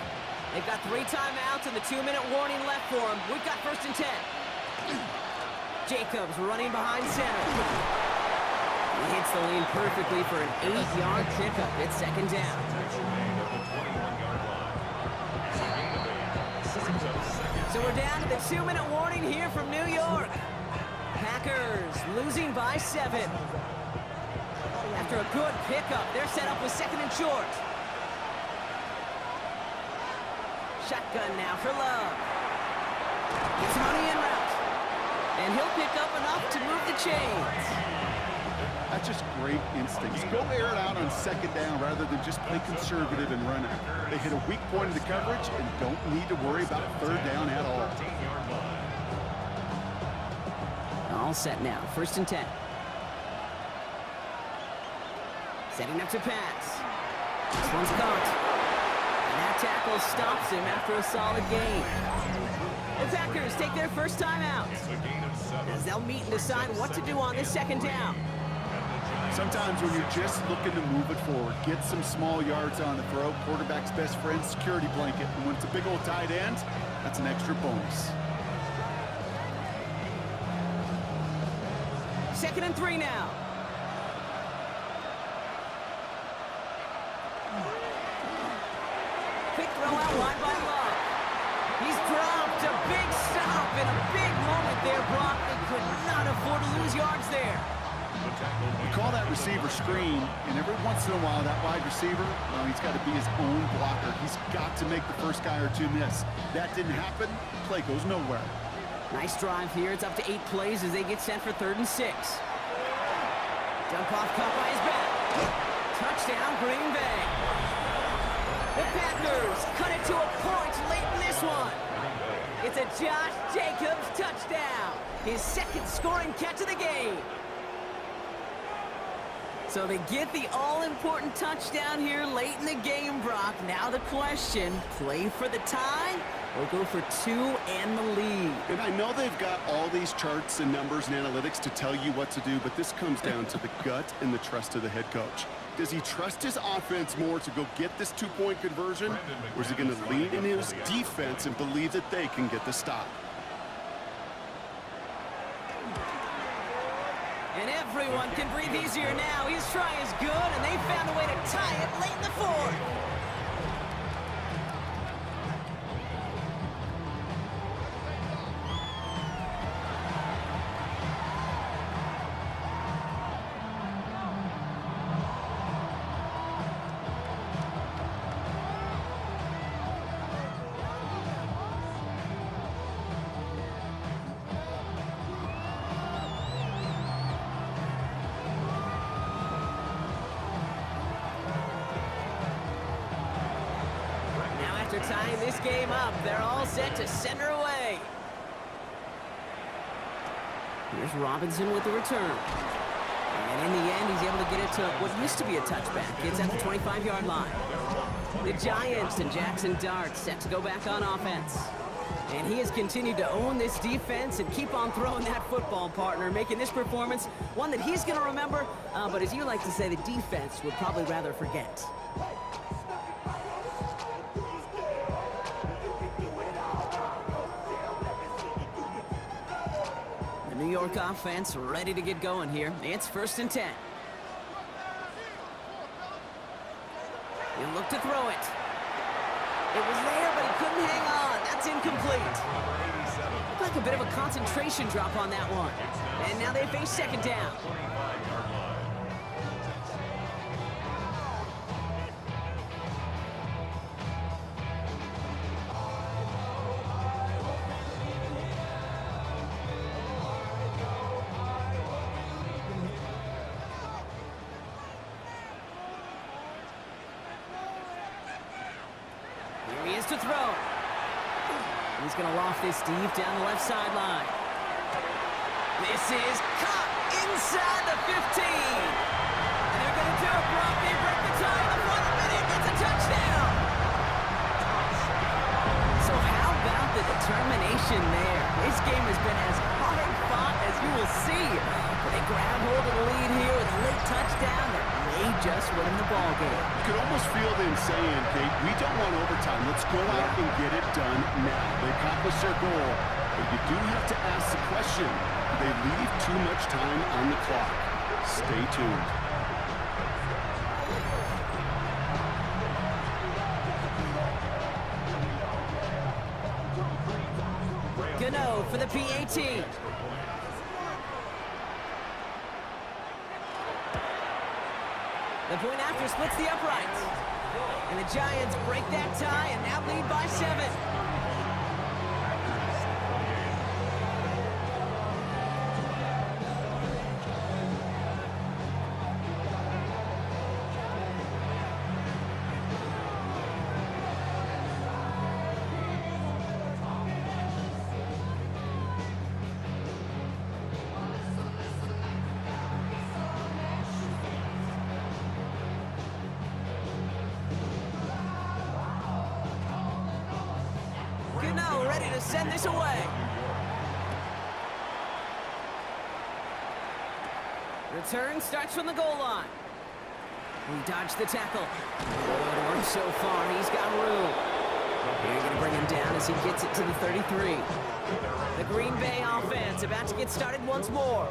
They've got 3 timeouts and the 2-minute warning left for them. We've got 1st and 10. Jacobs running behind center. He hits the lane perfectly for an 8-yard pickup. It's 2nd down. So we're down to the 2-minute warning here from New York. Packers losing by 7. After a good pickup, they're set up with 2nd and short. Shotgun now for Love. Gets money en route. And he'll pick up enough to move the chains. That's just great instincts. Go air it out on second down rather than just play conservative and run it. They hit a weak point of the coverage and don't need to worry about third down at all. All set now. 1st and 10. Setting up to pass. This one's caught. And that tackle stops him after a solid gain. The Packers take their first time out, as they'll meet and decide what to do on this 2nd down. Sometimes when you're just looking to move it forward, get some small yards on the throw, quarterback's best friend, security blanket. And when it's a big old tight end, that's an extra bonus. 2nd and 3 now. Quick throw out wide by Love. He's dropped a big stop and a big moment there, Brock. They could not afford to lose yards there. We call that receiver screen, and every once in a while, that wide receiver, well, he's got to be his own blocker. He's got to make the first guy or two miss. That didn't happen. Play goes nowhere. Nice drive here. It's up to 8 plays as they get set for 3rd and 6. Dump off caught by his back. Touchdown, Green Bay. The Packers cut it to a point late in this one. It's a Josh Jacobs touchdown. His 2nd scoring catch of the game. So they get the all-important touchdown here late in the game, Brock. Now the question, play for the tie or go for 2 and the lead? And I know they've got all these charts and numbers and analytics to tell you what to do, but this comes down to the gut and the trust of the head coach. Does he trust his offense more to go get this 2-point conversion, or is he going to lean in his defense and believe that they can get the stop? And everyone can breathe easier now. His try is good, and they found a way to tie it late in the 4th. After tying this game up, they're all set to send her away. Here's Robinson with the return. And in the end, he's able to get it to what used to be a touchback. It's at the 25-yard line. The Giants and Jackson Dart set to go back on offense. And he has continued to own this defense and keep on throwing that football, partner, making this performance one that he's going to remember, but as you like to say, the defense would probably rather forget. New York offense ready to get going here. It's 1st and 10. He'll look to throw it. It was there, but he couldn't hang on. That's incomplete. Looked like a bit of a concentration drop on that one. And now they face 2nd down. Here he is to throw. He's going to loft this deep down the left sideline. This is caught inside the 15. And they're going to do it, Brock. They break the tie in the final minute. It's a touchdown. So how about the determination there? This game has been as hard fought as you will see. But they grab hold of the lead here with a late touchdown that may just win the ball game. You could almost feel them saying, Kate, we don't want overtime. Let's go out and get it done now. They accomplished their goal. But you do have to ask the question, do they leave too much time on the clock? Stay tuned. Gano for the PAT. The the point after splits the uprights. And the Giants break that tie and now lead by 7. Ready to send this away. Return starts from the goal line. We dodged the tackle. Good work so far. He's got room. They're going to bring him down as he gets it to the 33. The Green Bay offense about to get started once more.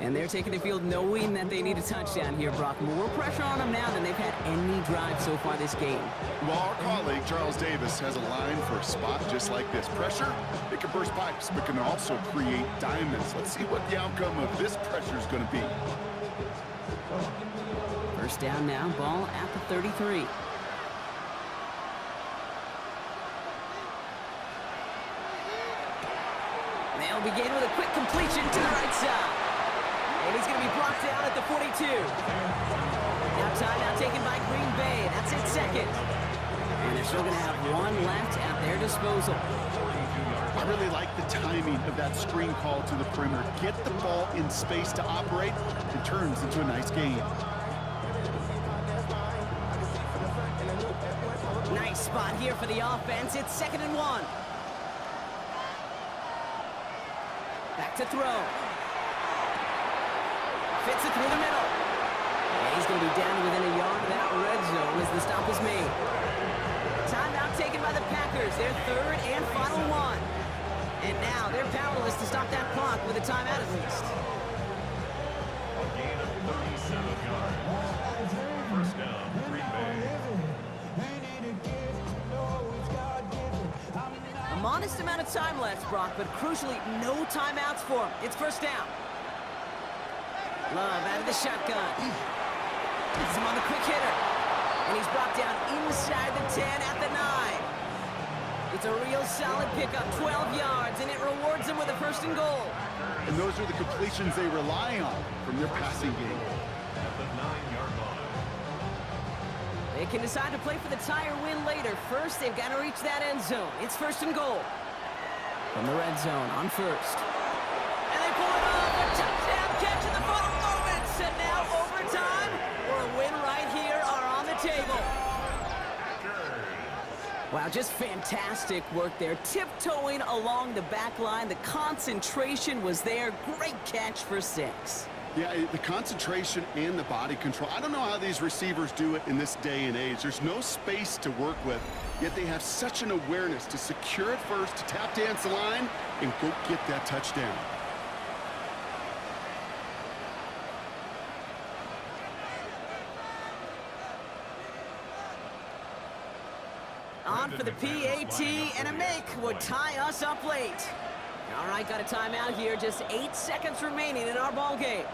And they're taking the field knowing that they need a touchdown here, Brock. More pressure on them now than they've had any drive so far this game. Well, our colleague, Charles Davis, has a line for a spot just like this. Pressure, it can burst pipes, but can also create diamonds. Let's see what the outcome of this pressure is going to be. First down now, ball at the 33. They'll begin with a quick completion to the right side. And he's going to be brought down at the 42. Now timeout taken by Green Bay. That's its second. And they're still going to have one left at their disposal. I really like the timing of that screen call to the perimeter. Get the ball in space to operate. It turns into a nice game. Nice spot here for the offense. It's 2nd and 1. Back to throw. Fits it through the middle. And he's going to be down within a yard of that red zone as the stop is made. Timeout taken by the Packers. Their 3rd and final one. And now they're powerless to stop that clock with a timeout at least. A gain of 37 yards. First down, Green Bay. A modest amount of time left, Brock, but crucially, no timeouts for him. It's first down. Love out of the shotgun. Gets him on the quick hitter. And he's brought down inside the 10 at the 9. It's a real solid pickup, 12 yards, and it rewards them with a 1st and goal. And those are the completions they rely on from their passing game. At the 9-yard line. They can decide to play for the tie or win later. First, they've got to reach that end zone. It's 1st and goal. From the red zone on 1st. And they pull it off. A touchdown catch in the final moments. And now overtime or a win right here are on the table. Wow, just fantastic work there. Tiptoeing along the back line. The concentration was there. Great catch for 6. Yeah, the concentration and the body control. I don't know how these receivers do it in this day and age. There's no space to work with, yet they have such an awareness to secure it first, to tap dance the line, and go get that touchdown. On for the PAT, and a make would tie us up late. All right, got a timeout here. Just 8 seconds remaining in our ball game.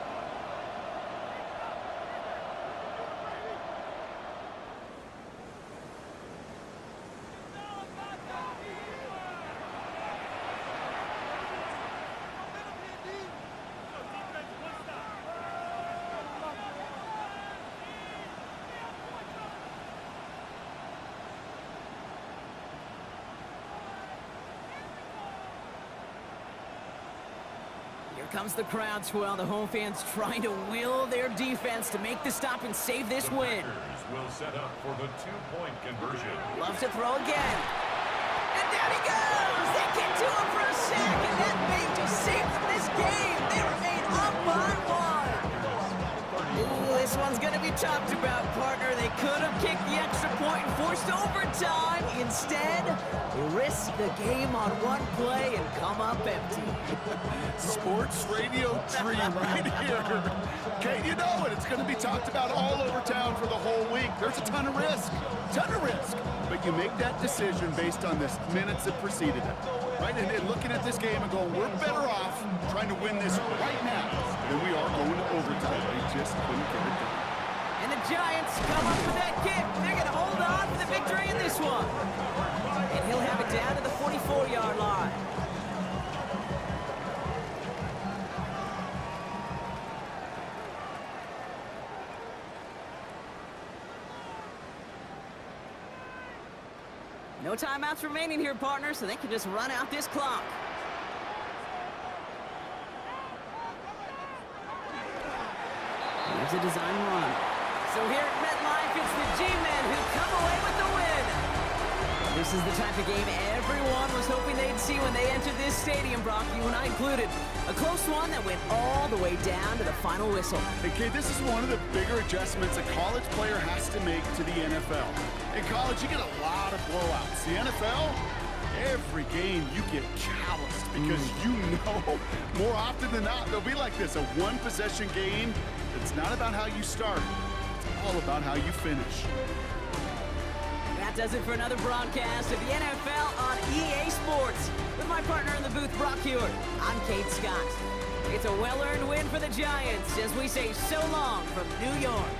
Comes the crowd swell. The home fans trying to will their defense to make the stop and save this win. Packers will set up for the 2-point conversion. Loves to throw again. And down he goes! They get to him for a sack, and that may just save them this game. They remain up by 1. Ooh, this one's going to be talked about, partner. They could have kicked the extra point and forced overtime. Instead, they risk the game on one play and come up empty. Sports radio dream right here. Kate, you know it. It's going to be talked about all over town for the whole week. There's a ton of risk. But you make that decision based on the minutes that preceded it. Right? And looking at this game and going, we're better off trying to win this right now than we are going to overtime. They just couldn't get it done. And the Giants come up with that kick. They're going to hold on for the victory in this one. And he'll have it down to the 44-yard line. No timeouts remaining here, partner, so they can just run out this clock. Here's a design run. So here at MetLife, it's the G-Men who come away with the win. This is the type of game everyone was hoping they'd see when they entered this stadium, Brock, you and I included. A close one that went all the way down to the final whistle. Hey, kid, this is one of the bigger adjustments a college player has to make to the NFL. In college, you get a lot of blowouts. The NFL, every game you get calloused because you know more often than not, they'll be like this, a one-possession game. It's not about how you start. It's all about how you finish. That does it for another broadcast of the NFL on EA Sports. With my partner in the booth, Brock Hewitt, I'm Kate Scott. It's a well-earned win for the Giants as we say so long from New York.